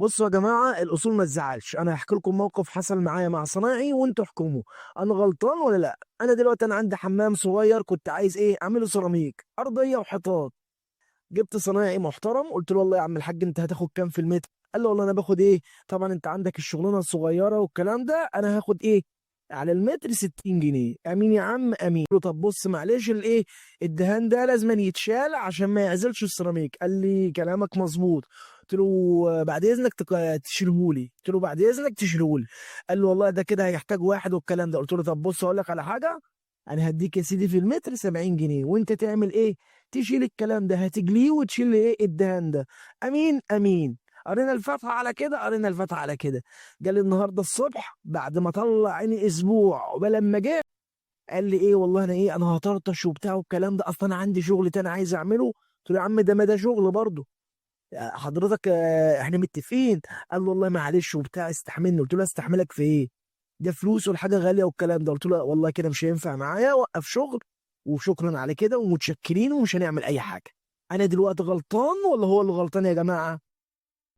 بصوا يا جماعه، الاصول ما تزعلش. انا هحكي لكم موقف حصل معايا مع صنايعي وانتوا احكموا انا غلطان ولا لا. انا دلوقتي عندي حمام صغير، كنت عايز ايه اعمله سيراميك ارضيه وحيطان. جبت صنايعي محترم، قلت له والله يا عم الحاج انت هتاخد كام في المتر؟ قال له والله انا باخد ايه، طبعا انت عندك الشغلانه الصغيره والكلام ده، انا هاخد ايه على المتر 60 جنيه. امين يا عم امين. قلت له طب بص معلش الايه، الدهان ده لازم يتشال عشان ما يعزلش السيراميك. قال لي كلامك مظبوط. قلت له بعد اذنك تشيلهولي. قلت له بعد اذنك تشيلهولي. قال له والله ده كده هيحتاج واحد والكلام ده. قلت له طب بص اقول لك على حاجه، انا هديك يا سيدي في المتر 70 جنيه، وانت تعمل ايه، تشيل الكلام ده، هتجليه وتشيل ايه الدهان ده. امين امين. قرينا الفاتحه على كده، قرينا الفاتحه على كده. جالي النهارده الصبح بعد ما طلع عيني اسبوع عقبال لما جه، قال لي ايه والله انا ايه انا هطرطش وبتاع والكلام ده، اصلا انا عندي شغل تاني عايز اعمله. قلت له يا عم ده ما ده شغل برضه، حضرتك احنا متفقين. قال له والله معلش وبتاع استحملني. قلت له استحملك في ايه، ده فلوس والحاجه غاليه والكلام ده. قلت له والله كده مش هينفع معايا، وقف شغل وشكرا على كده ومتشكرين ومش هنعمل اي حاجه. انا دلوقتي غلطان ولا هو اللي غلطان يا جماعه؟